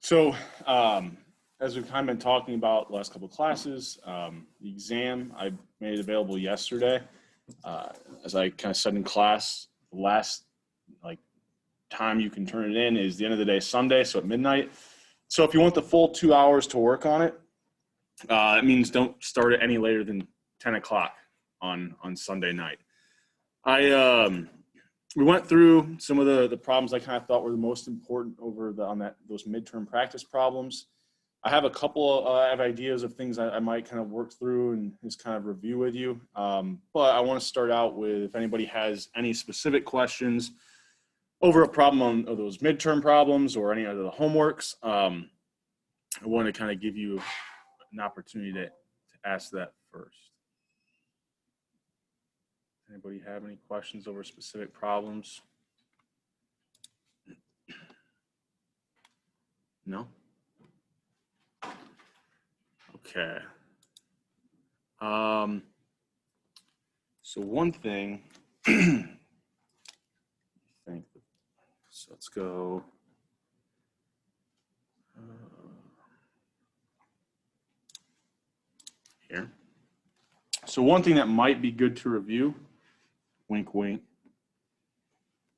So, as we've kind of been talking about the last couple of classes, the exam, I made it available yesterday. As I kind of said in class, the last time you can turn it in is the end of the day Sunday, so at midnight. So if you want the full 2 hours to work on it, it means don't start it any later than 10 o'clock on Sunday night. We went through some of the problems I kind of thought were the most important over those midterm practice problems. I have a couple of ideas of things I might kind of work through and just kind of review with you. But I want to start out with if anybody has any specific questions over a problem of those midterm problems or any of the homeworks. I want to kind of give you an opportunity to ask that first. Anybody have any questions over specific problems? No? Okay. So one thing, so let's go. Here. So one thing that might be good to review, wink, wink,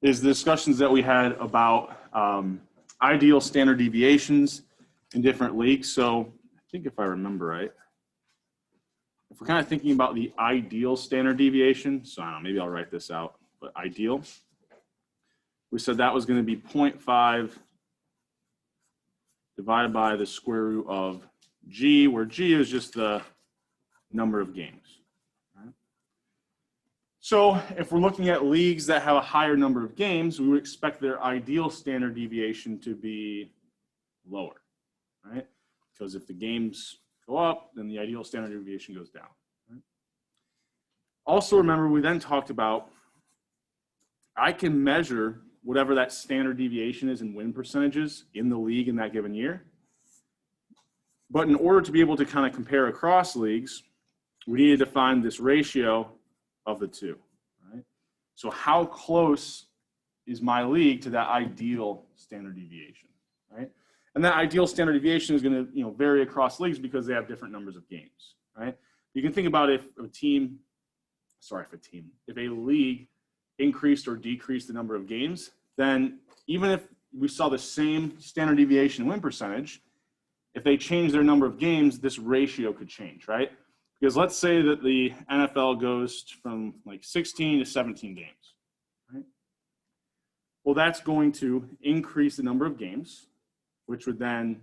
is the discussions that we had about ideal standard deviations in different leagues. So I think if I remember right, if we're kind of thinking about the ideal standard deviation, so I don't know, maybe I'll write this out, but ideal, we said that was going to be 0.5 divided by the square root of G, where G is just the number of games. Right? So if we're looking at leagues that have a higher number of games, we would expect their ideal standard deviation to be lower, right? Because if the games go up, then the ideal standard deviation goes down. Right? Also remember, we then talked about I can measure whatever that standard deviation is in win percentages in the league in that given year. But in order to be able to kind of compare across leagues, we needed to find this ratio of the two, right? So how close is my league to that ideal standard deviation, right? And that ideal standard deviation is going to, vary across leagues because they have different numbers of games, right? You can think about if a league increased or decreased the number of games, then even if we saw the same standard deviation win percentage, if they change their number of games, this ratio could change, right? Because let's say that the NFL goes from 16 to 17 games, right? Well, that's going to increase the number of games, which would then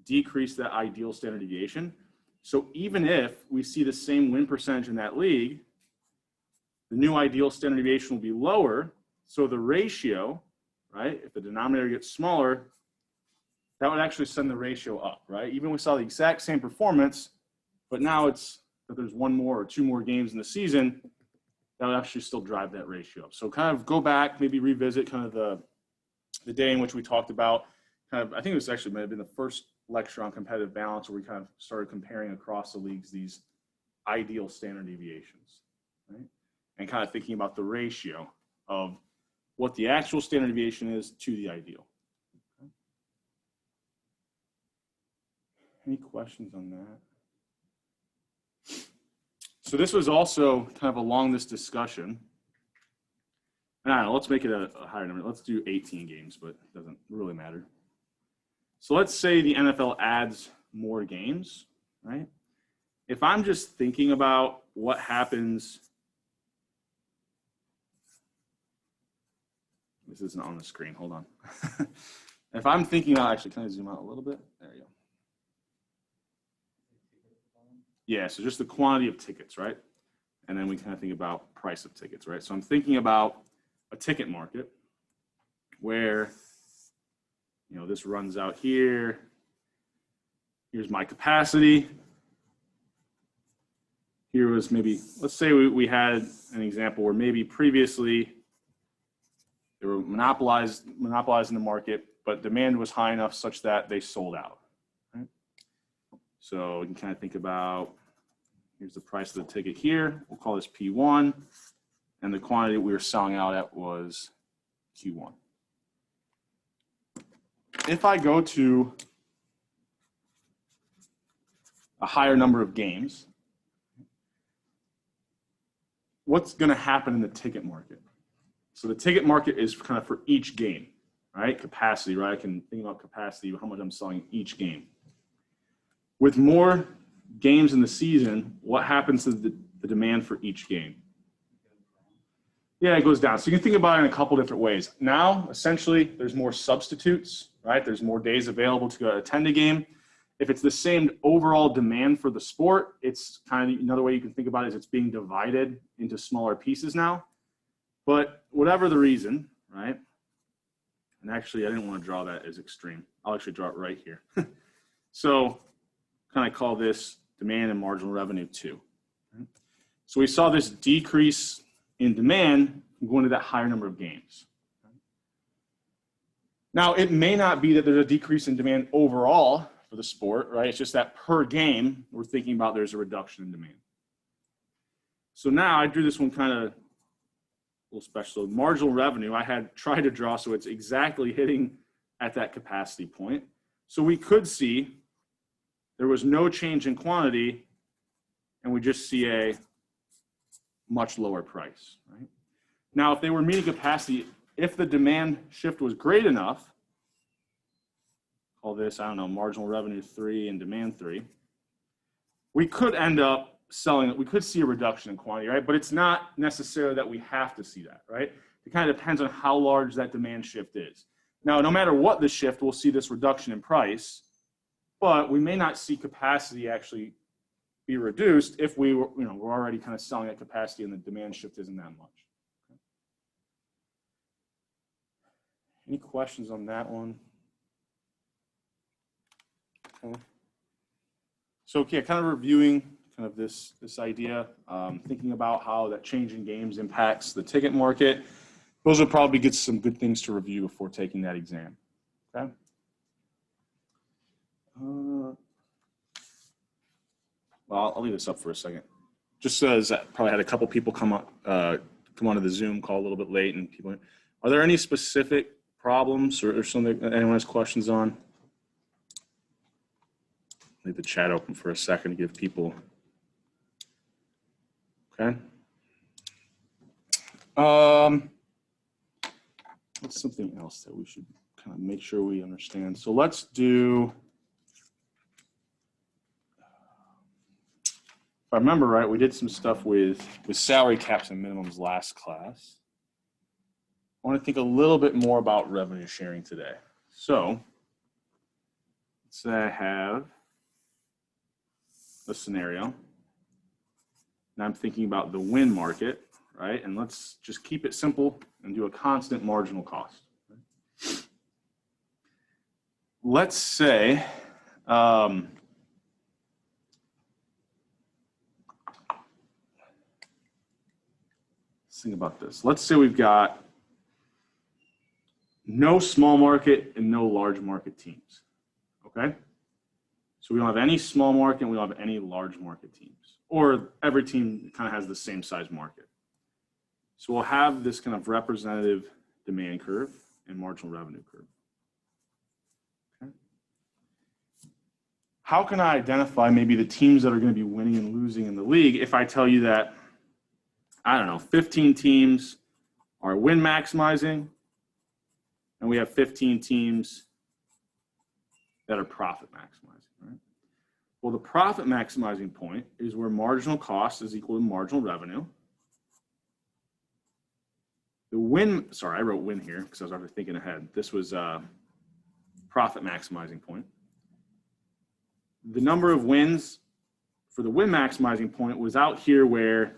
decrease that ideal standard deviation. So even if we see the same win percentage in that league, the new ideal standard deviation will be lower. So the ratio, right, if the denominator gets smaller, that would actually send the ratio up, right? Even we saw the exact same performance, but now it's that there's one more or two more games in the season, that would actually still drive that ratio up. So kind of go back, maybe revisit kind of the day in which we talked about I think it was actually might have been the first lecture on competitive balance where we kind of started comparing across the leagues these ideal standard deviations, right? And kind of thinking about the ratio of what the actual standard deviation is to the ideal. Okay. Any questions on that? So this was also kind of along this discussion. And I don't know, let's make it a higher number. Let's do 18 games, but it doesn't really matter. So let's say the NFL adds more games, right? If I'm just thinking about what happens, this isn't on the screen, hold on. If I'm thinking about, actually, can I zoom out a little bit? There you go. Yeah, so just the quantity of tickets, right? And then we kind of think about price of tickets, right? So I'm thinking about a ticket market where, this runs out here. Here's my capacity. Here was maybe, let's say we had an example where maybe previously they were monopolizing the market, but demand was high enough such that they sold out. Right? So you can kind of think about, here's the price of the ticket here. We'll call this P1. And the quantity we were selling out at was Q1. if I go to a higher number of games, what's going to happen in the ticket market? So the ticket market is kind of for each game, right? Capacity, right? I can think about capacity, how much I'm selling each game. With more games in the season, what happens to the demand for each game? Yeah, it goes down. So you can think about it in a couple different ways. Now, essentially, there's more substitutes, right? There's more days available to go attend a game. If it's the same overall demand for the sport, it's kind of another way you can think about it is it's being divided into smaller pieces now. But whatever the reason, right? And actually, I didn't want to draw that as extreme. I'll actually draw it right here. So kind of call this demand and marginal revenue 2. So we saw this decrease in demand going to that higher number of games. Now, it may not be that there's a decrease in demand overall for the sport, right? It's just that per game, we're thinking about there's a reduction in demand. So now I drew this one kind of a little special. So marginal revenue, I had tried to draw so it's exactly hitting at that capacity point. So we could see there was no change in quantity, and we just see a much lower price, right? Now, if they were meeting capacity, if the demand shift was great enough, call this, I don't know, marginal revenue 3 and demand 3, we could end up selling it. We could see a reduction in quantity, right? But it's not necessarily that we have to see that, right? It kind of depends on how large that demand shift is. Now, no matter what the shift, we'll see this reduction in price, but we may not see capacity actually be reduced if we were, we're already kind of selling at capacity and the demand shift isn't that much. Okay. Any questions on that one? Okay. So yeah, kind of reviewing kind of this idea, thinking about how that change in games impacts the ticket market. Those will probably get some good things to review before taking that exam. Okay. Well, I'll leave this up for a second. Just as I probably had a couple people come onto the Zoom call a little bit late, and people, are there any specific problems or something that anyone has questions on? Leave the chat open for a second to give people. Okay. What's something else that we should kind of make sure we understand? So let's do. If I remember right, we did some stuff with salary caps and minimums last class. I want to think a little bit more about revenue sharing today. So let's say I have a scenario, and I'm thinking about the win market, right? And let's just keep it simple and do a constant marginal cost. Let's say, let's think about this. Let's say we've got no small market and no large market teams, okay? So we don't have any small market and we don't have any large market teams, or every team kind of has the same size market. So we'll have this kind of representative demand curve and marginal revenue curve. Okay. How can I identify maybe the teams that are going to be winning and losing in the league if I tell you that, I don't know, 15 teams are win maximizing and we have 15 teams that are profit maximizing, right? Well, the profit maximizing point is where marginal cost is equal to marginal revenue. The win, sorry, I wrote win here because I was already thinking ahead. This was profit maximizing point. The number of wins for the win maximizing point was out here where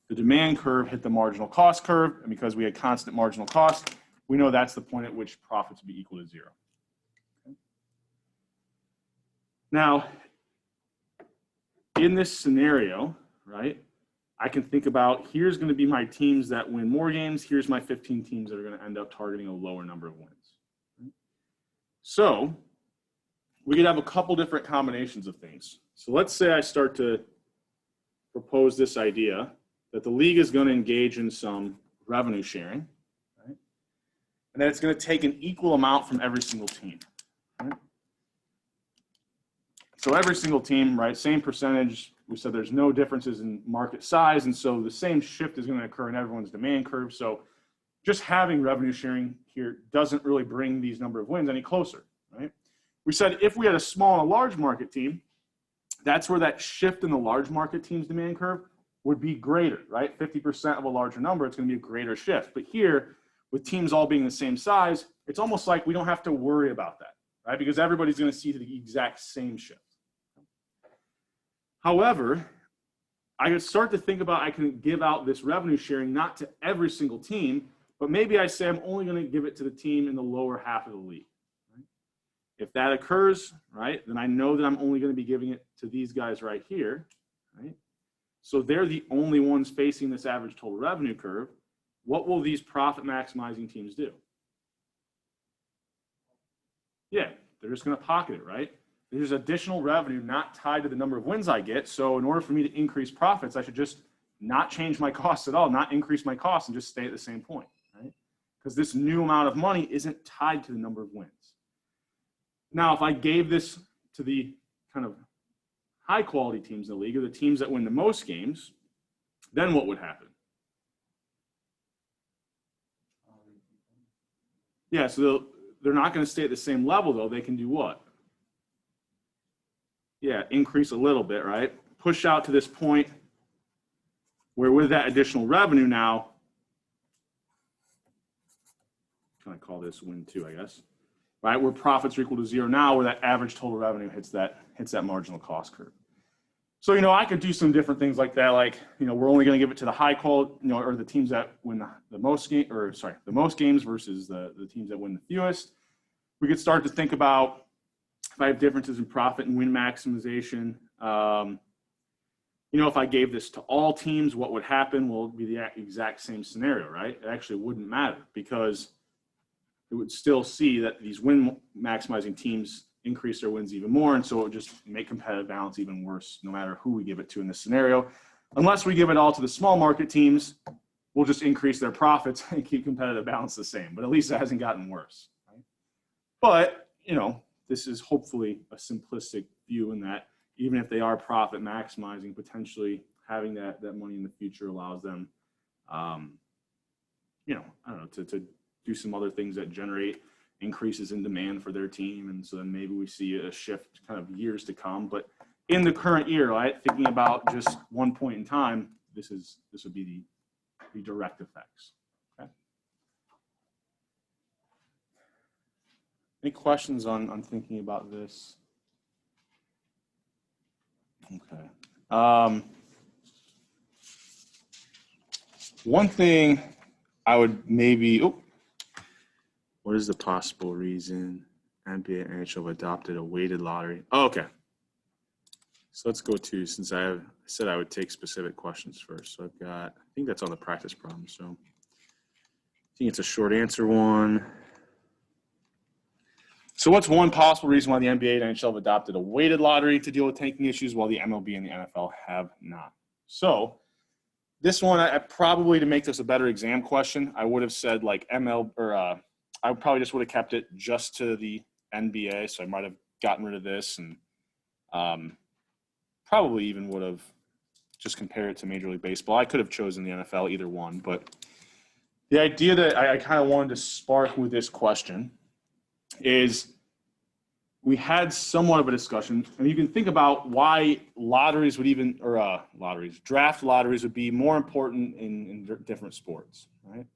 the demand curve hit the marginal cost curve, and because we had constant marginal cost, we know that's the point at which profits would be equal to 0. Okay. Now, in this scenario, right, I can think about here's going to be my teams that win more games. Here's my 15 teams that are going to end up targeting a lower number of wins. Okay. So we could have a couple different combinations of things. So let's say I start to propose this idea that the league is going to engage in some revenue sharing, right? and then it's going to take an equal amount from every single team. Right? So every single team, right, same percentage. We said there's no differences in market size, and so the same shift is going to occur in everyone's demand curve. So just having revenue sharing here doesn't really bring these number of wins any closer, right? We said if we had a small and a large market team, that's where that shift in the large market team's demand curve would be greater, right? 50% of a larger number, it's going to be a greater shift. But here, with teams all being the same size, it's almost like we don't have to worry about that, right? Because everybody's going to see the exact same shift. However, I could start to think about I can give out this revenue sharing not to every single team, but maybe I say I'm only going to give it to the team in the lower half of the league. Right? If that occurs, right, then I know that I'm only going to be giving it to these guys right here, right? So they're the only ones facing this average total revenue curve. What will these profit maximizing teams do? Yeah, they're just going to pocket it, right? There's additional revenue not tied to the number of wins I get. So in order for me to increase profits, I should just not change my costs at all, not increase my costs, and just stay at the same point, right? Because this new amount of money isn't tied to the number of wins. Now, if I gave this to the kind of high quality teams in the league, or the teams that win the most games, then what would happen? Yeah, so they're not going to stay at the same level, though. They can do what? Yeah, increase a little bit, right? Push out to this point where with that additional revenue now, kind of call this win two, I guess, right? Where profits are equal to zero now, where that average total revenue hits that marginal cost curve. So, I could do some different things like that. Like, we're only going to give it to the high quality, or the teams that win the most games versus the teams that win the fewest. We could start to think about if I have differences in profit and win maximization. If I gave this to all teams, what would happen? Well, it would be the exact same scenario, right? It actually wouldn't matter because it would still see that these win maximizing teams increase their wins even more, and so it would just make competitive balance even worse no matter who we give it to in this scenario. Unless we give it all to the small market teams, we'll just increase their profits and keep competitive balance the same, but at least it hasn't gotten worse, right? But this is hopefully a simplistic view in that even if they are profit maximizing, potentially having that money in the future allows them to do some other things that generate increases in demand for their team. And so then maybe we see a shift kind of years to come. But in the current year, right, thinking about just one point in time, this would be the direct effects. Okay. Any questions on thinking about this? Okay. One thing I would maybe, what is the possible reason NBA and NHL have adopted a weighted lottery? Oh, okay. So let's go to, since I said I would take specific questions first. So I think that's on the practice problem. So I think it's a short answer one. So what's one possible reason why the NBA and NHL have adopted a weighted lottery to deal with tanking issues while the MLB and the NFL have not? So this one, I probably, to make this a better exam question, I would have said like I probably just would have kept it just to the NBA. So I might have gotten rid of this and probably even would have just compared it to Major League Baseball. I could have chosen the NFL, either one. But the idea that I kind of wanted to spark with this question is we had somewhat of a discussion, and you can think about why lotteries would even, or draft lotteries would be more important in different sports, right?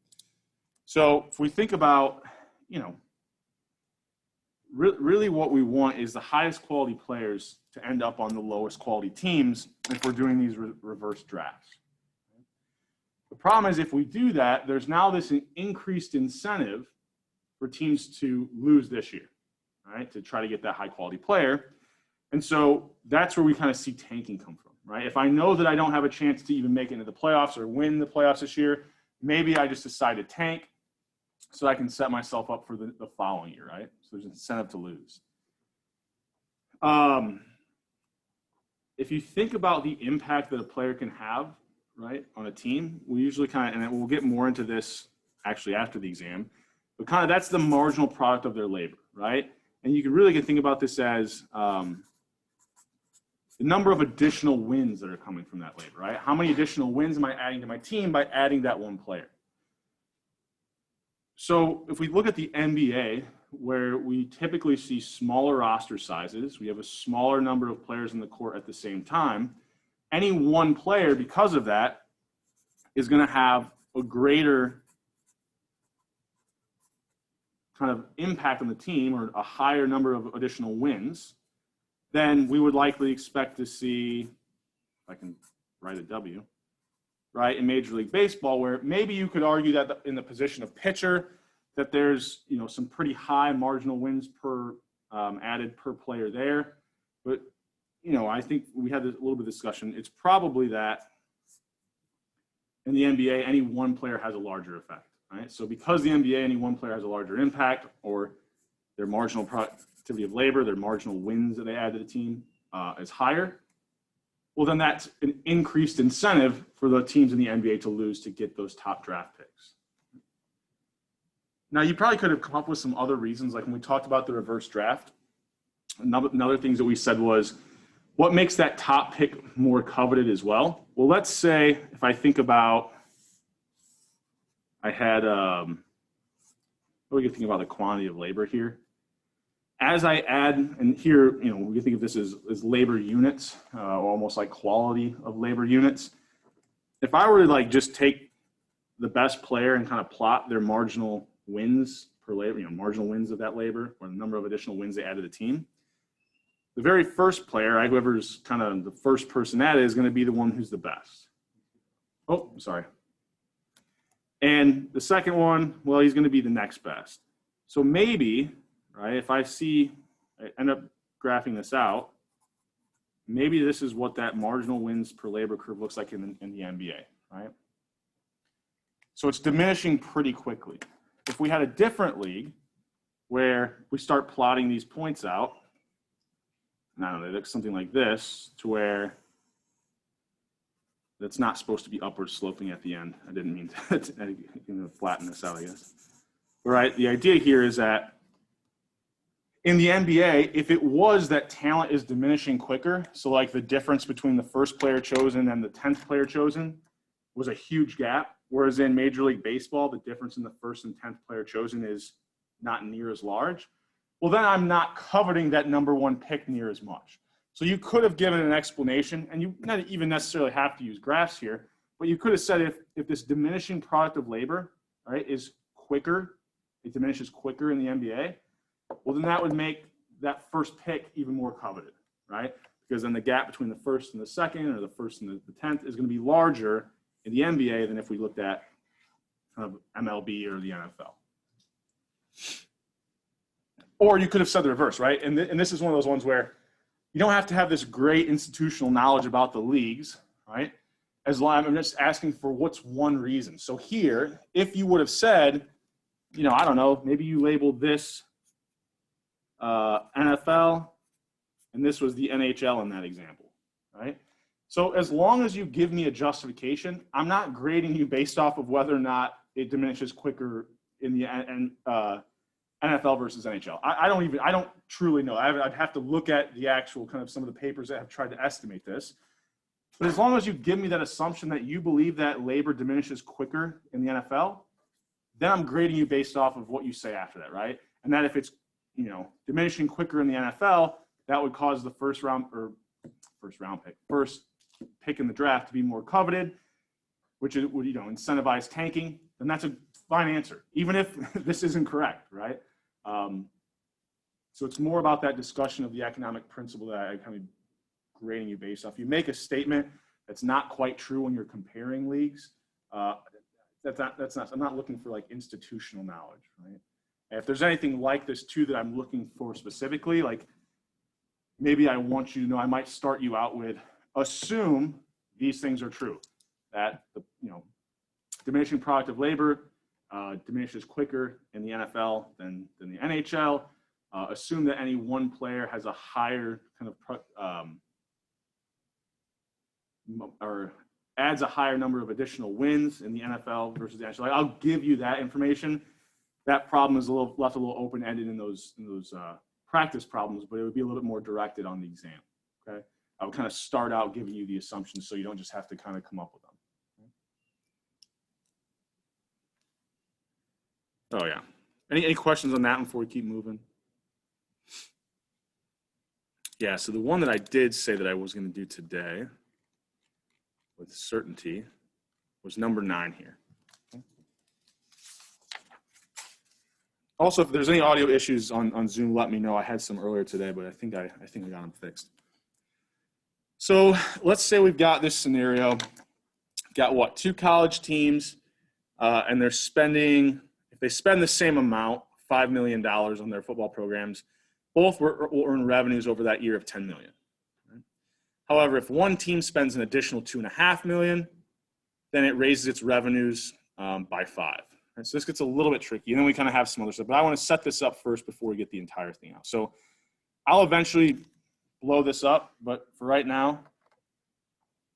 So if we think about, really what we want is the highest quality players to end up on the lowest quality teams if we're doing these reverse drafts. The problem is if we do that, there's now this increased incentive for teams to lose this year, right? To try to get that high quality player. And so that's where we kind of see tanking come from, right? If I know that I don't have a chance to even make it into the playoffs or win the playoffs this year, maybe I just decide to tank so I can set myself up for the following year, right? So there's an incentive to lose. If you think about the impact that a player can have, right, on a team, we usually and we'll get more into this actually after the exam, But kind of that's the marginal product of their labor, right? And you can really think about this as the number of additional wins that are coming from that labor, right? How many additional wins am I adding to my team by adding that one player? So if we look at the NBA, where we typically see smaller roster sizes, we have a smaller number of players in the court at the same time, any one player, because of that, is going to have a greater kind of impact on the team, or a higher number of additional wins, then we would likely expect to see, if I can write a W, right, in Major League Baseball, where maybe you could argue that in the position of pitcher, that there's, you know, some pretty high marginal wins per added per player there. But, you know, I think we had a little bit of discussion. It's probably that in the NBA, any one player has a larger effect, right? So because the NBA, any one player has a larger impact, or their marginal productivity of labor, their marginal wins that they add to the team is higher, well, then that's an increased incentive for the teams in the NBA to lose to get those top draft picks. Now, you probably could have come up with some other reasons, like when we talked about the reverse draft. Another things that we said was, what makes that top pick more coveted as well? Well, let's say if I think about, I had, what do you think about the quantity of labor here? As I add, and here, you know, we can think of this as labor units, almost like quality of labor units. If I were to like just take the best player and kind of plot their marginal wins per labor, you know, marginal wins of that labor, or the number of additional wins they add to the team, the very first player, whoever's kind of the first person added, is going to be the one who's the best. Oh, sorry. And the second one, well, he's going to be the next best. So maybe, right, if I end up graphing this out, maybe this is what that marginal wins per labor curve looks like in the NBA, right? So it's diminishing pretty quickly. If we had a different league where we start plotting these points out, and I don't know, it looks something like this, to where that's not supposed to be upward sloping at the end. I didn't mean to flatten this out, I guess. All right, the idea here is that in the NBA, if it was that talent is diminishing quicker, so like the difference between the first player chosen and the 10th player chosen was a huge gap, whereas in Major League Baseball, the difference in the first and 10th player chosen is not near as large, well, then I'm not coveting that number one pick near as much. So you could have given an explanation, and you not even necessarily have to use graphs here, but you could have said if this diminishing product of labor, right, is quicker, it diminishes quicker in the NBA, well, then that would make that first pick even more coveted, right? Because then the gap between the first and the second, or the first and the 10th, is going to be larger in the NBA than if we looked at kind of MLB or the NFL. Or you could have said the reverse, right? And this is one of those ones where you don't have to have this great institutional knowledge about the leagues, right? As long I'm just asking for what's one reason. So here, if you would have said, you know, I don't know, maybe you labeled this NFL, and this was the NHL in that example, right? So as long as you give me a justification, I'm not grading you based off of whether or not it diminishes quicker in the NFL versus NHL. I don't truly know. I'd have to look at the actual kind of some of the papers that have tried to estimate this. But as long as you give me that assumption that you believe that labor diminishes quicker in the NFL, then I'm grading you based off of what you say after that, right? And that if it's, you know, diminishing quicker in the NFL, that would cause the first pick in the draft to be more coveted, which would, you know, incentivize tanking. Then that's a fine answer, even if this isn't correct, right? So it's more about that discussion of the economic principle that I kind of grading you based off. You make a statement that's not quite true when you're comparing leagues. That's not. I'm not looking for like institutional knowledge, right? And if there's anything like this too that I'm looking for specifically, like maybe I want you to know, I might start you out with assume these things are true, that the, you know, diminishing product of labor diminishes quicker in the NFL than the NHL. Assume that any one player has a higher kind of or adds a higher number of additional wins in the NFL versus the NHL. Like, I'll give you that information, that problem is left a little open-ended in those practice problems, but it would be a little bit more directed on the exam, okay? I would kind of start out giving you the assumptions so you don't just have to kind of come up with them. Oh yeah. Any questions on that one before we keep moving? Yeah, so the one that I did say that I was going to do today with certainty was number 9 here. Also, if there's any audio issues on Zoom, let me know. I had some earlier today, but I think I got them fixed. So let's say we've got this scenario. Got what? 2 college teams, and they're spending, if they spend the same amount, $5 million on their football programs, both will earn revenues over that year of $10 million. Right? However, if one team spends an additional $2.5 million, then it raises its revenues by 5. Right? So this gets a little bit tricky, and then we kind of have some other stuff. But I want to set this up first before we get the entire thing out. So I'll eventually blow this up, but for right now,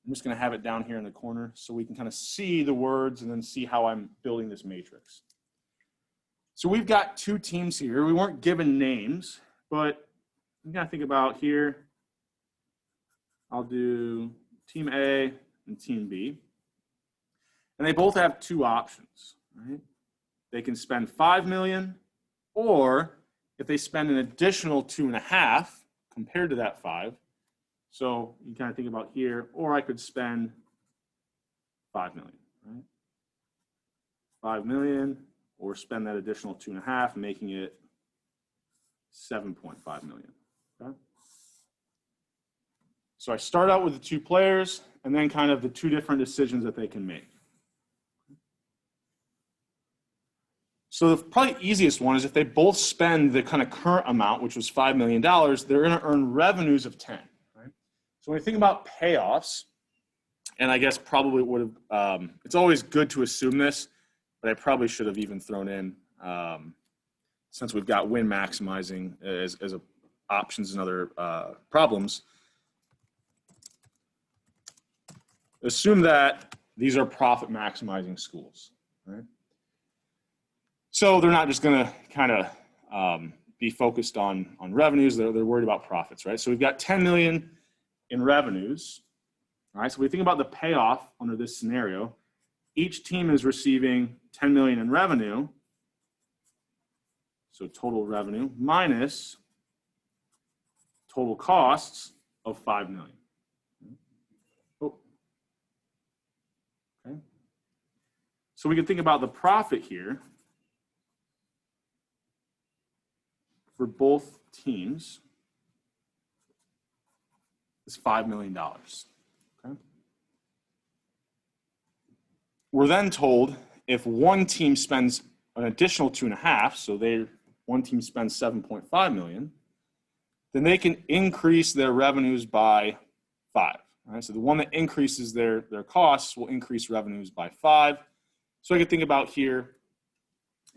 I'm just going to have it down here in the corner so we can kind of see the words and then see how I'm building this matrix. So we've got 2 teams here. We weren't given names, but you got to think about here. I'll do team A and team B. And they both have 2 options, right? They can spend $5 million, or if they spend an additional 2.5 compared to that 5, so you kind of think about here, or I could spend $5 million, right? $5 million, or spend that additional 2.5, making it $7.5 million. Okay? So I start out with the 2 players, and then kind of the 2 different decisions that they can make. So the probably easiest one is if they both spend the kind of current amount, which was $5 million, they're going to earn revenues of 10. Right? So when you think about payoffs, and I guess probably would have, it's always good to assume this, but I probably should have even thrown in, since we've got win maximizing as options and other problems, assume that these are profit maximizing schools, right? So they're not just going to kind of be focused on revenues. They're worried about profits, right? So we've got 10 million in revenues. All right, so we think about the payoff under this scenario. Each team is receiving 10 million in revenue. So total revenue minus total costs of 5 million. Oh. Okay. So we can think about the profit here for both teams is $5 million. Okay. We're then told if one team spends an additional 2.5, so one team spends 7.5 million, then they can increase their revenues by 5. Right? So the one that increases their costs will increase revenues by 5. So I can think about here,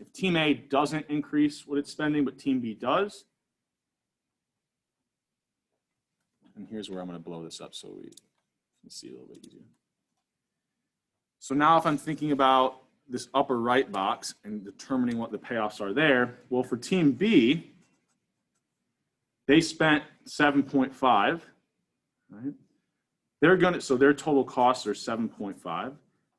if team A doesn't increase what it's spending, but team B does, and here's where I'm going to blow this up so we can see a little bit easier. So now if I'm thinking about this upper right box and determining what the payoffs are there, well, for team B, they spent 7.5, right? So their total costs are 7.5.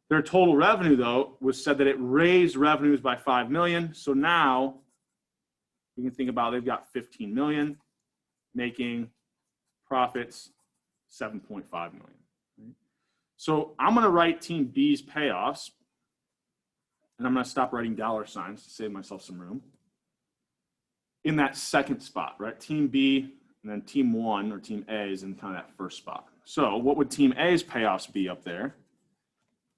Their total revenue, though, was said that it raised revenues by 5 million. So now we can think about they've got 15 million, making profits 7.5 million. Right? So I'm going to write team B's payoffs, and I'm going to stop writing dollar signs to save myself some room. In that second spot, right? Team B and then team 1 or team A is in kind of that first spot. So what would team A's payoffs be up there?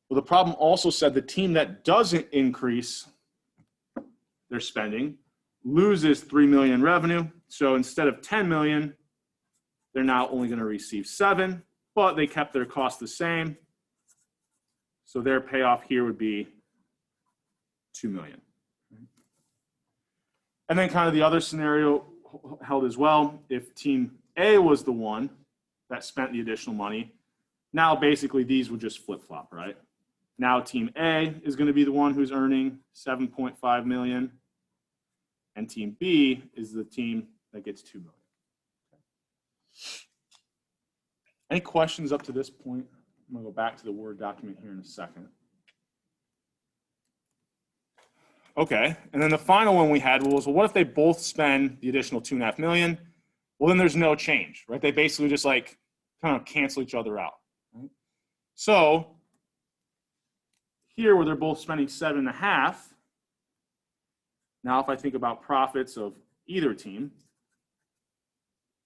Well, the problem also said the team that doesn't increase their spending loses 3 million in revenue. So instead of 10 million, they're now only going to receive 7, but they kept their cost the same. So their payoff here would be 2 million. And then kind of the other scenario held as well. If team A was the one that spent the additional money, now basically these would just flip-flop, right? Now team A is going to be the one who's earning 7.5 million, and team B is the team that gets 2 million. Okay. Any questions up to this point? I'm gonna go back to the Word document here in a second. Okay, and then the final one we had was, well, what if they both spend the additional 2.5 million? Well, then there's no change, right? They basically just like kind of cancel each other out, right? So here where they're both spending 7.5, now if I think about profits of either team,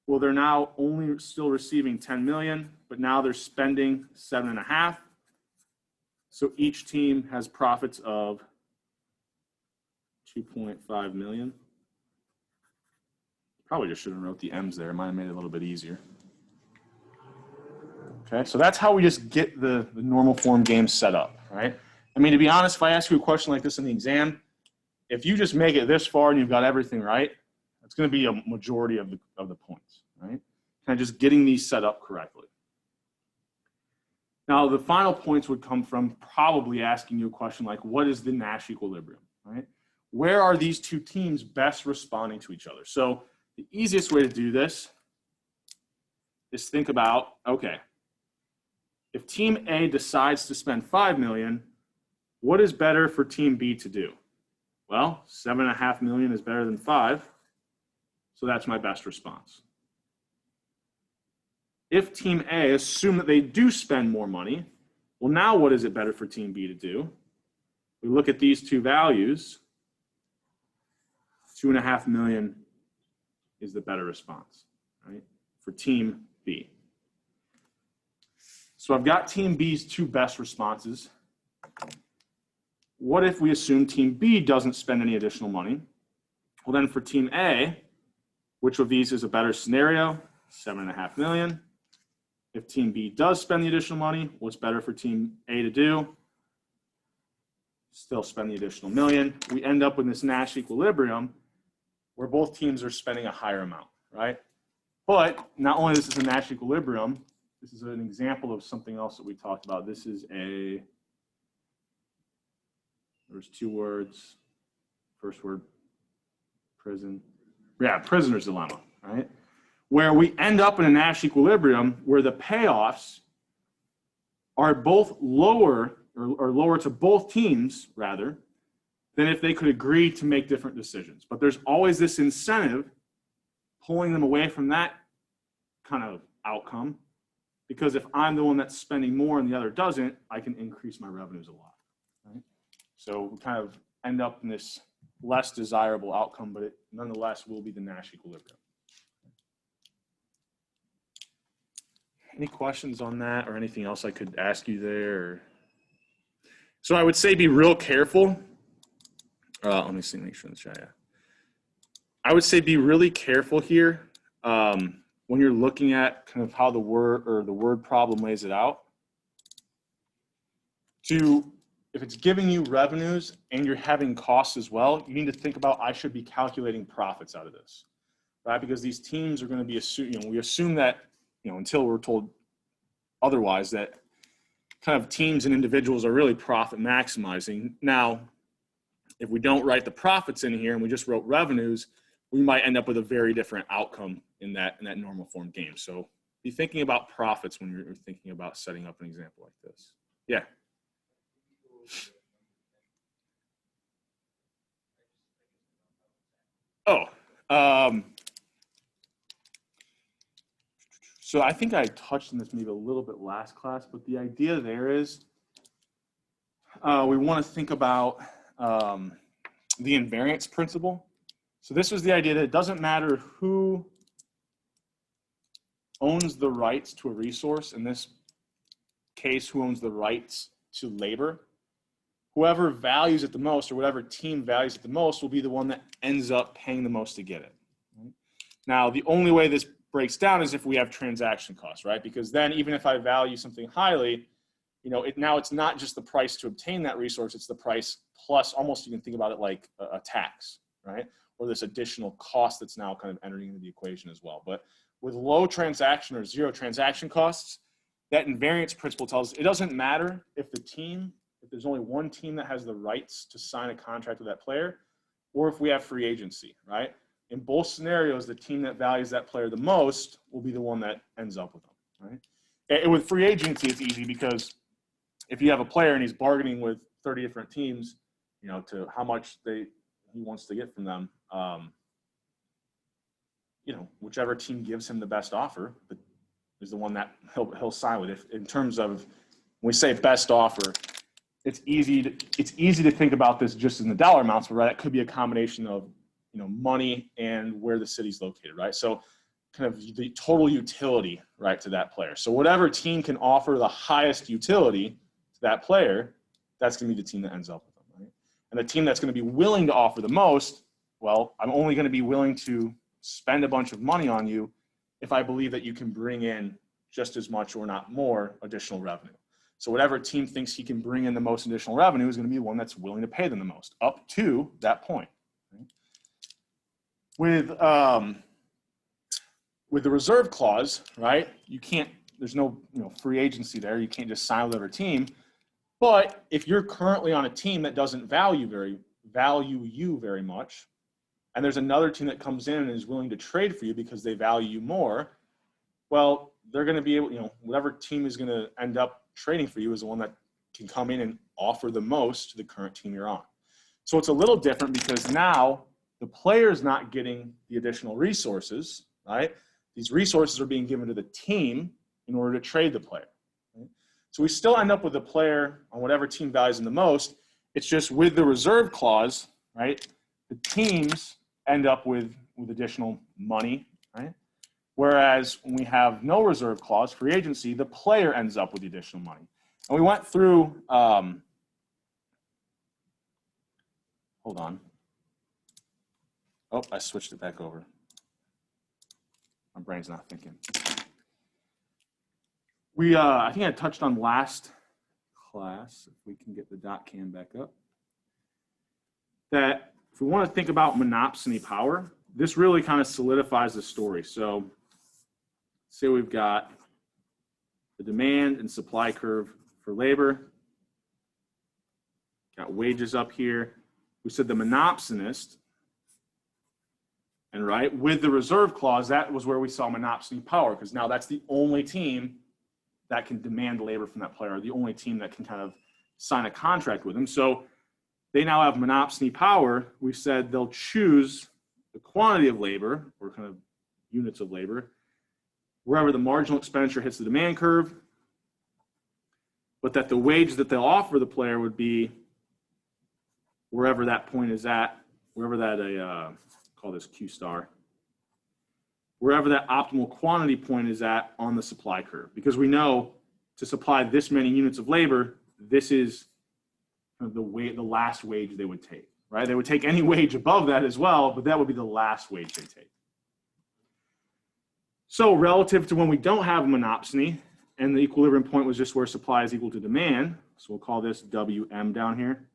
well, they're now only still receiving 10 million, but now they're spending 7.5. So each team has profits of 2.5 million. Probably just should have wrote the M's there. Might have made it a little bit easier. Okay, so that's how we just get the normal form game set up, right? I mean, to be honest, if I ask you a question like this in the exam, if you just make it this far and you've got everything right, it's going to be a majority of the points, right? Kind of just getting these set up correctly. Now, the final points would come from probably asking you a question like, what is the Nash equilibrium, right? Where are these two teams best responding to each other? So the easiest way to do this is think about, okay, if team A decides to spend 5 million, what is better for team B to do? Well, 7.5 million is better than 5, so that's my best response. If team A assume that they do spend more money, well, now what is it better for team B to do? We look at these two values. 2.5 million is the better response, right, for team B. So I've got team B's two best responses. What if we assume team B doesn't spend any additional money? Well, then for team A, which of these is a better scenario? 7.5 million. If team B does spend the additional money, what's better for team A to do? Still spend the additional million. We end up with this Nash equilibrium where both teams are spending a higher amount, right? But not only this is a Nash equilibrium, this is an example of something else that we talked about. This is there's two words. First word, prison. Yeah, prisoner's dilemma, right? Where we end up in a Nash equilibrium where the payoffs are both lower, or lower to both teams, rather, than if they could agree to make different decisions. But there's always this incentive pulling them away from that kind of outcome, because if I'm the one that's spending more and the other doesn't, I can increase my revenues a lot, right? So we kind of end up in this less desirable outcome, but it nonetheless will be the Nash equilibrium. Any questions on that or anything else I could ask you there? So I would say be real careful. Let me see, make sure in the chat. Yeah. I would say be really careful here when you're looking at kind of how the word problem lays it out. If it's giving you revenues and you're having costs as well, you need to think about, I should be calculating profits out of this, right? Because these teams are going to be we assume that, until we're told otherwise, that kind of teams and individuals are really profit maximizing. Now, if we don't write the profits in here and we just wrote revenues, we might end up with a very different outcome in that normal form game. So be thinking about profits when you're thinking about setting up an example like this. Yeah. So I think I touched on this maybe a little bit last class, but the idea there is we want to think about the invariance principle. So this was the idea that it doesn't matter who owns the rights to a resource, in this case, who owns the rights to labor. Whoever values it the most, or whatever team values it the most, will be the one that ends up paying the most to get it. Right? Now, the only way this breaks down is if we have transaction costs, right? Because then even if I value something highly, now it's not just the price to obtain that resource, it's the price plus, almost you can think about it like a tax, right? Or this additional cost that's now kind of entering into the equation as well. But with low transaction or zero transaction costs, that invariance principle tells us it doesn't matter if there's only one team that has the rights to sign a contract with that player, or if we have free agency, right? In both scenarios, the team that values that player the most will be the one that ends up with them, right? And with free agency, it's easy because if you have a player and he's bargaining with 30 different teams, you know, to how much he wants to get from them, you know, whichever team gives him the best offer is the one that he'll sign with. If in terms of when we say best offer, it's easy to think about this just in the dollar amounts, but right, that could be a combination of, you know, money and where the city's located, right? So kind of the total utility, right, to that player. So whatever team can offer the highest utility to that player, that's going to be the team that ends up with them, right? And the team that's going to be willing to offer the most, well, I'm only going to be willing to spend a bunch of money on you if I believe that you can bring in just as much or not more additional revenue. So whatever team thinks he can bring in the most additional revenue is going to be the one that's willing to pay them the most up to that point. With the reserve clause, right, you can't, there's no, you know, free agency there. You can't just sign with every team. But if you're currently on a team that doesn't value you very much, and there's another team that comes in and is willing to trade for you because they value you more, well, they're going to be able, you know, whatever team is going to end up trading for you is the one that can come in and offer the most to the current team you're on. So it's a little different because now the player's not getting the additional resources, right? These resources are being given to the team in order to trade the player. Right? So we still end up with the player on whatever team values him the most. It's just with the reserve clause, right? The teams end up with additional money, right? Whereas when we have no reserve clause, free agency, the player ends up with the additional money. And we went through, hold on. Oh, I switched it back over. My brain's not thinking. I think I touched on last class, if we can get the dot cam back up, that if we want to think about monopsony power, this really kind of solidifies the story. So say we've got the demand and supply curve for labor, got wages up here. We said the monopsonist, and right, with the reserve clause, that was where we saw monopsony power, because now that's the only team that can demand labor from that player, the only team that can kind of sign a contract with him. So they now have monopsony power. We said they'll choose the quantity of labor, or kind of units of labor, wherever the marginal expenditure hits the demand curve, but that the wage that they'll offer the player would be wherever that point is at, wherever that, call this Q star, wherever that optimal quantity point is at on the supply curve. Because we know to supply this many units of labor, this is the last wage they would take, right? They would take any wage above that as well, but that would be the last wage they take. So relative to when we don't have a monopsony, and the equilibrium point was just where supply is equal to demand, so we'll call this WM down here.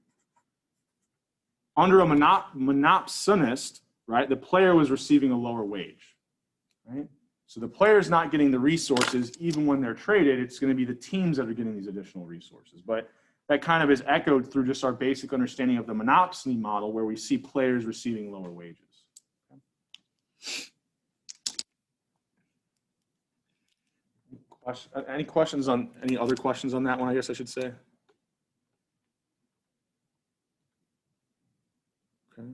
Under a monopsonist, right, the player was receiving a lower wage, right? So the player's not getting the resources even when they're traded. It's going to be the teams that are getting these additional resources. But that kind of is echoed through just our basic understanding of the monopsony model, where we see players receiving lower wages. Any questions on, any other questions on that one, I guess I should say? Okay.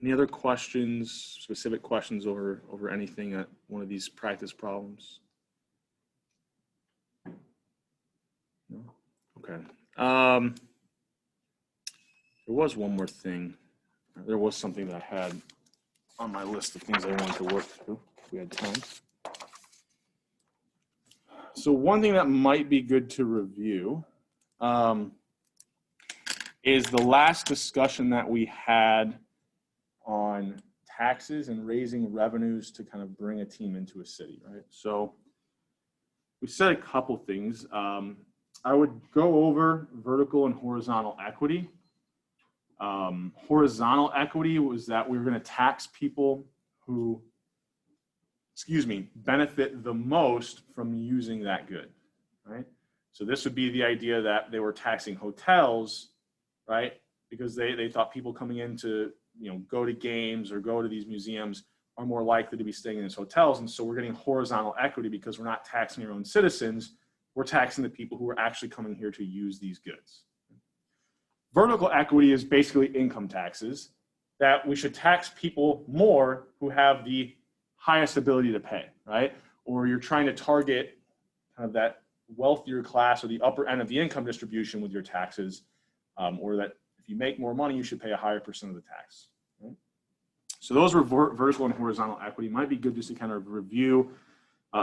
Any other questions, specific questions over anything at one of these practice problems? No? Okay. There was one more thing. There was something that I had on my list of things I wanted to work through if we had time. So one thing that might be good to review is the last discussion that we had on taxes and raising revenues to kind of bring a team into a city, right? So we said a couple things. I would go over vertical and horizontal equity. Horizontal equity was that we were going to tax people who, benefit the most from using that good, right? So this would be the idea that they were taxing hotels, right? Because they thought people coming in to, go to games or go to these museums are more likely to be staying in these hotels. And so we're getting horizontal equity because we're not taxing our own citizens. We're taxing the people who are actually coming here to use these goods. Vertical equity is basically income taxes, that we should tax people more who have the highest ability to pay, right? Or you're trying to target kind of that wealthier class or the upper end of the income distribution with your taxes, or that if you make more money, you should pay a higher percent of the tax. Right? So those were vertical and horizontal equity. Might be good just to kind of review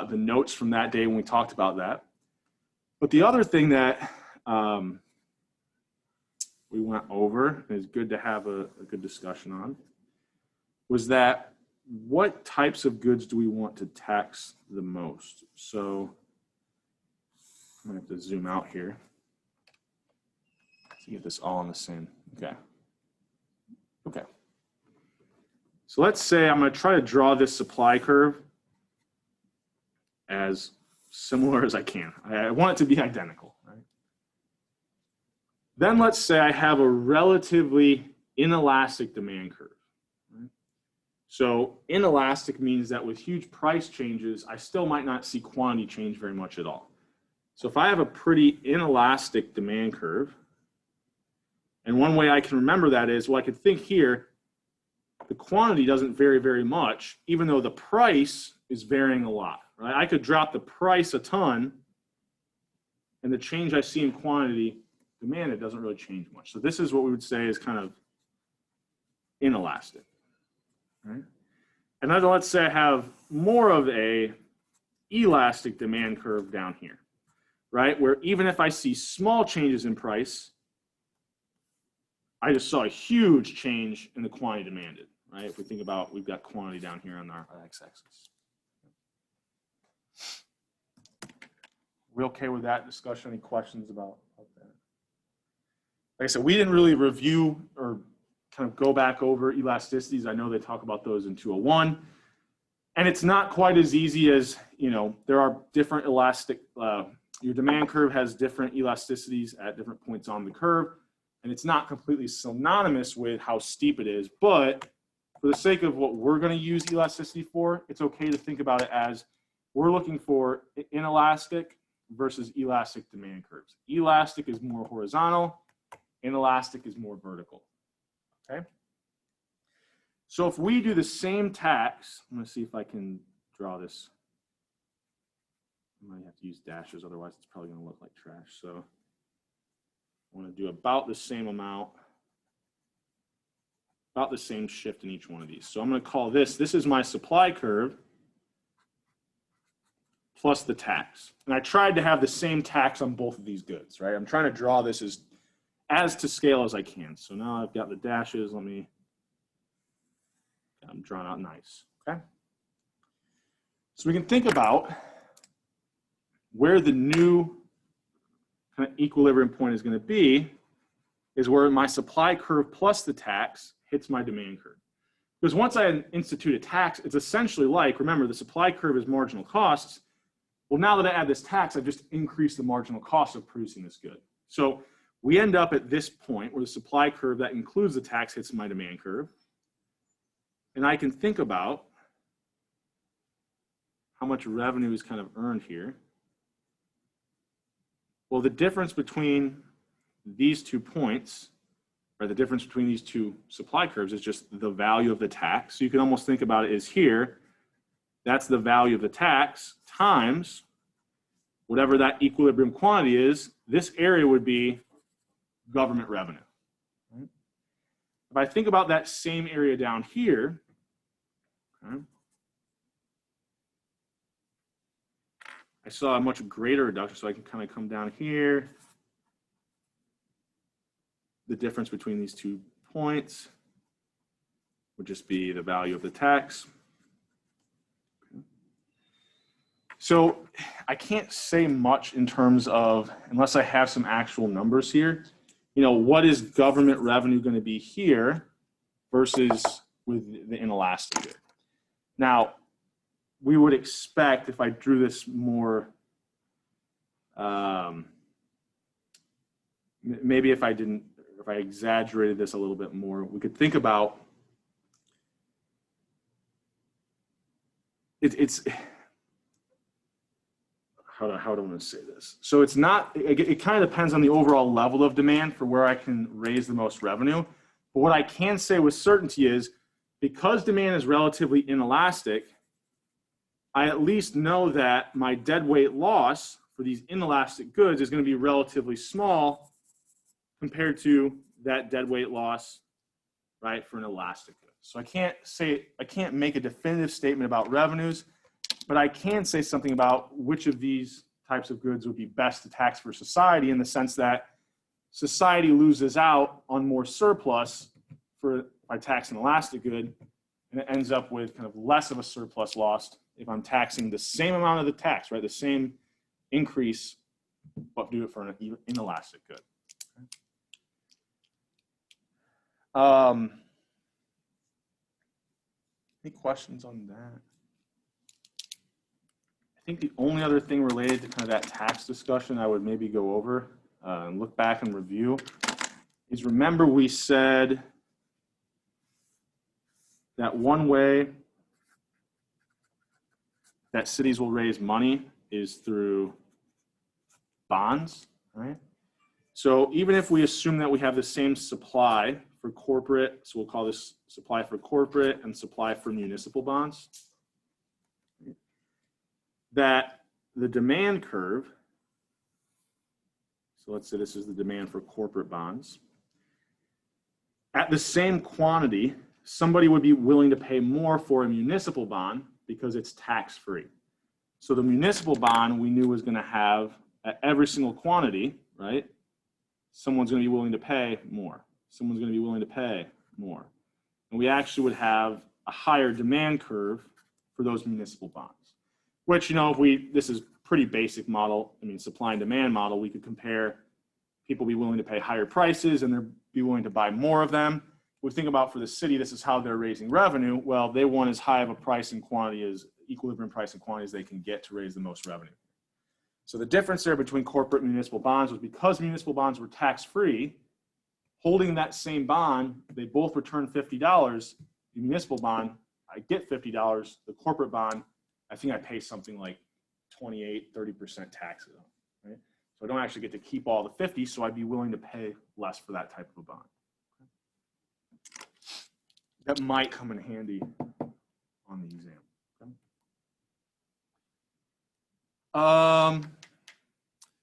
the notes from that day when we talked about that. But the other thing that we went over, and is good to have a good discussion on, was that what types of goods do we want to tax the most? So I'm gonna have to zoom out here to get this all on the same. Okay. So let's say I'm gonna try to draw this supply curve as similar as I can. I want it to be identical, right? Then let's say I have a relatively inelastic demand curve. Right? So inelastic means that with huge price changes, I still might not see quantity change very much at all. So if I have a pretty inelastic demand curve, and one way I can remember that is, well, I could think here, the quantity doesn't vary very much, even though the price is varying a lot. Right? I could drop the price a ton, and the change I see in quantity demanded doesn't really change much. So this is what we would say is kind of inelastic. Right? And then let's say I have more of a elastic demand curve down here, right? Where even if I see small changes in price, I just saw a huge change in the quantity demanded, right? If we think about, we've got quantity down here on our x-axis. We okay with that discussion? Any questions about that? Like I said, we didn't really review or kind of go back over elasticities. I know they talk about those in 201. And it's not quite as easy as, there are different elastic, your demand curve has different elasticities at different points on the curve. And it's not completely synonymous with how steep it is. But for the sake of what we're going to use elasticity for, it's okay to think about it as we're looking for inelastic versus elastic demand curves. Elastic is more horizontal, inelastic is more vertical. Okay? So if we do the same tax, I'm going to see if I can draw this. I might have to use dashes, otherwise it's probably going to look like trash. So I want to do about the same amount, about the same shift in each one of these. So I'm going to call this is my supply curve plus the tax. And I tried to have the same tax on both of these goods, right? I'm trying to draw this as to scale as I can. So now I've got the dashes. I'm drawn out nice, okay? So we can think about where the new kind of equilibrium point is going to be is where my supply curve plus the tax hits my demand curve. Because once I institute a tax, it's essentially like, remember, the supply curve is marginal costs. Well, now that I add this tax, I've just increased the marginal cost of producing this good. So we end up at this point where the supply curve that includes the tax hits my demand curve. And I can think about how much revenue is kind of earned here. Well, the difference between these 2 points, or the difference between these two supply curves, is just the value of the tax. So you can almost think about it as here, that's the value of the tax times whatever that equilibrium quantity is. This area would be government revenue. Right? If I think about that same area down here, okay, I saw a much greater reduction, so I can kind of come down here. The difference between these 2 points would just be the value of the tax. Okay. So I can't say much in terms of, unless I have some actual numbers here, what is government revenue going to be here versus with the inelastic here. Now, we would expect, if I drew this more maybe if I exaggerated this a little bit more, we could think about it's how do I want to say this? So it's not, it kind of depends on the overall level of demand for where I can raise the most revenue. But what I can say with certainty is, because demand is relatively inelastic, I at least know that my deadweight loss for these inelastic goods is going to be relatively small compared to that deadweight loss, right, for an elastic good. So I can't make a definitive statement about revenues, but I can say something about which of these types of goods would be best to tax for society, in the sense that society loses out on more surplus by taxing an elastic good, and it ends up with kind of less of a surplus lost if I'm taxing the same amount of the tax, right, the same increase, but do it for an inelastic good. Any questions on that? I think the only other thing related to kind of that tax discussion I would maybe go over and look back and review is, remember we said that one way that cities will raise money is through bonds, right? So even if we assume that we have the same supply for corporate, so we'll call this supply for corporate and supply for municipal bonds, that the demand curve, so let's say this is the demand for corporate bonds, at the same quantity, somebody would be willing to pay more for a municipal bond because it's tax-free. So the municipal bond we knew was going to have, at every single quantity, right, someone's going to be willing to pay more. Someone's going to be willing to pay more. And we actually would have a higher demand curve for those municipal bonds, which, you know, this is pretty basic model. I mean, supply and demand model. We could compare people be willing to pay higher prices and they'd be willing to buy more of them. We think about for the city, this is how they're raising revenue. Well, they want as high of a price and quantity, as equilibrium price and quantity, as they can get to raise the most revenue. So the difference there between corporate and municipal bonds was, because municipal bonds were tax-free, holding that same bond, they both return $50. The municipal bond, I get $50. The corporate bond, I think I pay something like 28, 30% taxes on, right? So I don't actually get to keep all the 50, so I'd be willing to pay less for that type of a bond. That might come in handy on the exam.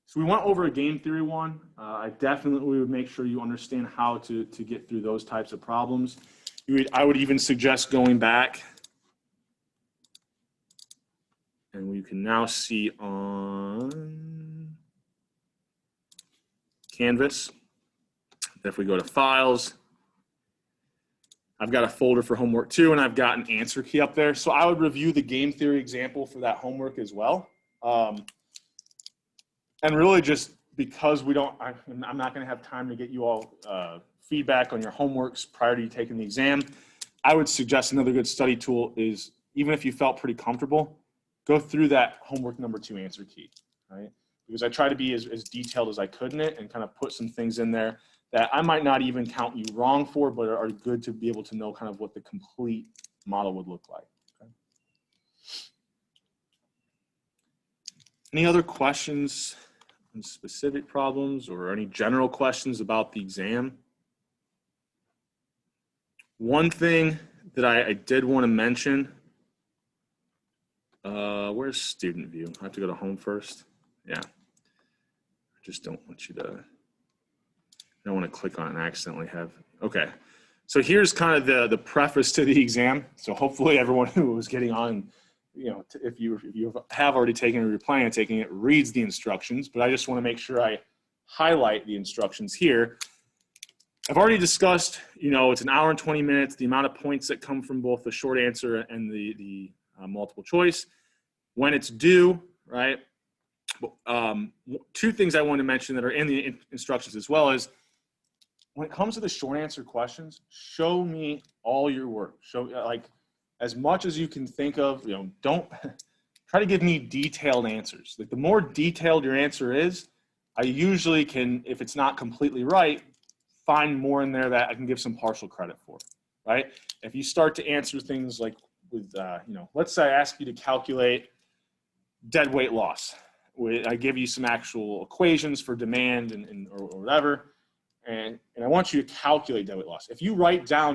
So we went over a game theory one. I definitely would make sure you understand how to get through those types of problems. I would even suggest going back, and we can now see on Canvas that if we go to Files, I've got a folder for homework 2, and I've got an answer key up there. So I would review the game theory example for that homework as well. And really, just because I'm not going to have time to get you all feedback on your homeworks prior to you taking the exam, I would suggest another good study tool is, even if you felt pretty comfortable, go through that homework number 2 answer key, right? Because I try to be as detailed as I could in it and kind of put some things in there that I might not even count you wrong for, but are good to be able to know kind of what the complete model would look like. Okay. Any other questions on specific problems, or any general questions about the exam? One thing that I did want to mention, where's student view? I have to go to home first. Yeah, I just don't want you to, I don't want to click on it and accidentally have, okay. So here's kind of the preface to the exam. So hopefully everyone who was getting on, you know, if you have already taken it or you're planning on taking it, reads the instructions, but I just want to make sure I highlight the instructions here. I've already discussed, you know, it's an hour and 20 minutes, the amount of points that come from both the short answer and the multiple choice. When it's due, right? 2 things I want to mention that are in the instructions as well is, when it comes to the short answer questions, show me all your work. Show, like, as much as you can think of, you know, don't try to give me detailed answers. Like, the more detailed your answer is, I usually can, if it's not completely right, find more in there that I can give some partial credit for, right? If you start to answer things like with, you know, let's say I ask you to calculate dead weight loss. I give you some actual equations for demand or whatever, and I want you to calculate dead weight loss. If you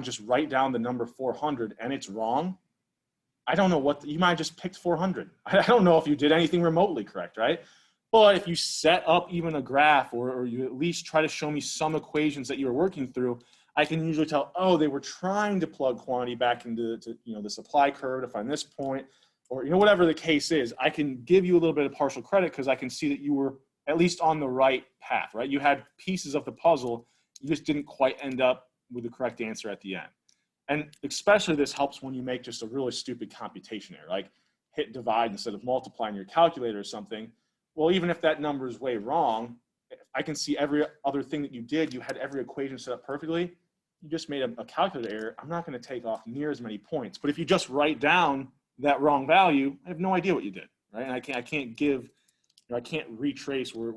just write down the number 400 and it's wrong, I don't know what, you might have just picked 400. I don't know if you did anything remotely correct, right? But if you set up even a graph or you at least try to show me some equations that you were working through, I can usually tell, oh, they were trying to plug quantity back into the supply curve to find this point, or whatever the case is. I can give you a little bit of partial credit because I can see that you were at least on the right path, right? You had pieces of the puzzle, you just didn't quite end up with the correct answer at the end. And especially this helps when you make just a really stupid computation error, like hit divide instead of multiplying your calculator or something. Well, even if that number is way wrong, I can see every other thing that you did. You had every equation set up perfectly. You just made a calculator error. I'm not going to take off near as many points. But if you just write down that wrong value, I have no idea what you did, right? And I can't retrace where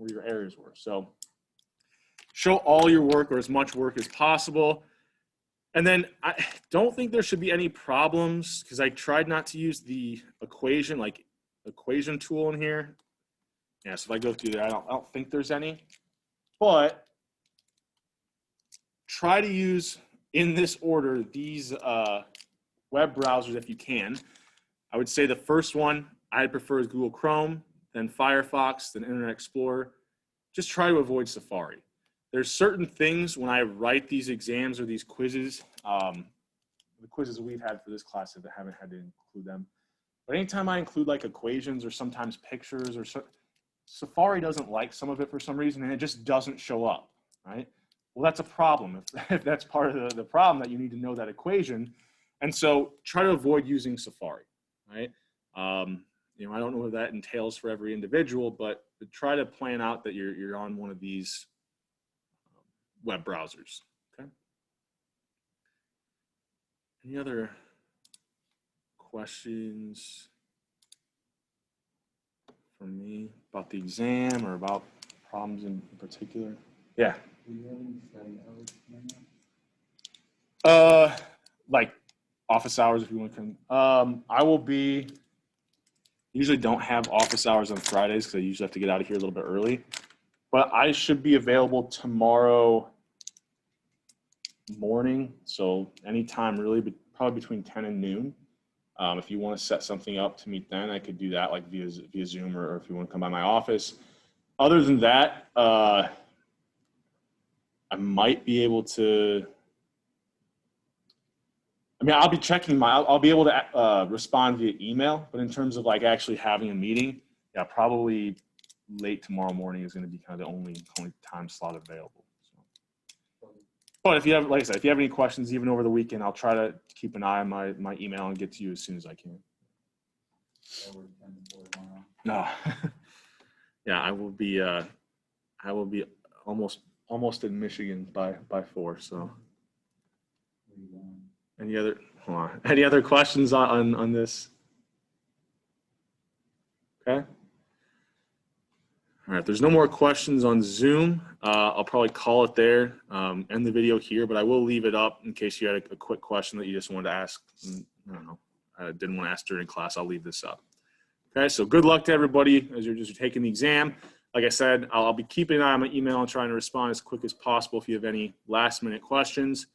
your errors were. So show all your work or as much work as possible. And then I don't think there should be any problems because I tried not to use the equation tool in here. Yeah, so if I go through there, I don't think there's any. But try to use, in this order, these web browsers if you can. I would say the first one I prefer is Google Chrome, then Firefox, then Internet Explorer. Just try to avoid Safari. There's certain things when I write these exams or these quizzes, the quizzes we've had for this class, I haven't had to include them. But anytime I include like equations or sometimes pictures or Safari doesn't like some of it for some reason and it just doesn't show up, right? Well, that's a problem. If that's part of the problem, that you need to know that equation. And so try to avoid using Safari, right? I don't know what that entails for every individual, but try to plan out that you're on one of these web browsers, okay? Any other questions from me about the exam or about problems in particular? Yeah. Do you have any study hours right now? Like office hours if you want to come. I will be, usually don't have office hours on Fridays because I usually have to get out of here a little bit early. But I should be available tomorrow morning, so anytime really, but probably between 10 and noon. If you want to set something up to meet then, I could do that like via Zoom or if you want to come by my office. Other than that, I might be able to, I'll be checking I'll be able to respond via email, but in terms of like actually having a meeting, yeah, probably late tomorrow morning is going to be kind of the only time slot available. So. But if you have, like I said, if you have any questions even over the weekend, I'll try to keep an eye on my email and get to you as soon as I can. No. Yeah, I will be almost in Michigan by 4, so. Any other questions on this? Okay. All right, there's no more questions on Zoom. I'll probably call it there, end the video here, but I will leave it up in case you had a quick question that you just wanted to ask. I don't know, I didn't want to ask during class. I'll leave this up. Okay, so good luck to everybody as you're just taking the exam. Like I said, I'll be keeping an eye on my email and trying to respond as quick as possible if you have any last-minute questions.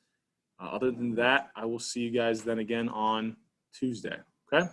Other than that, I will see you guys then again on Tuesday, okay?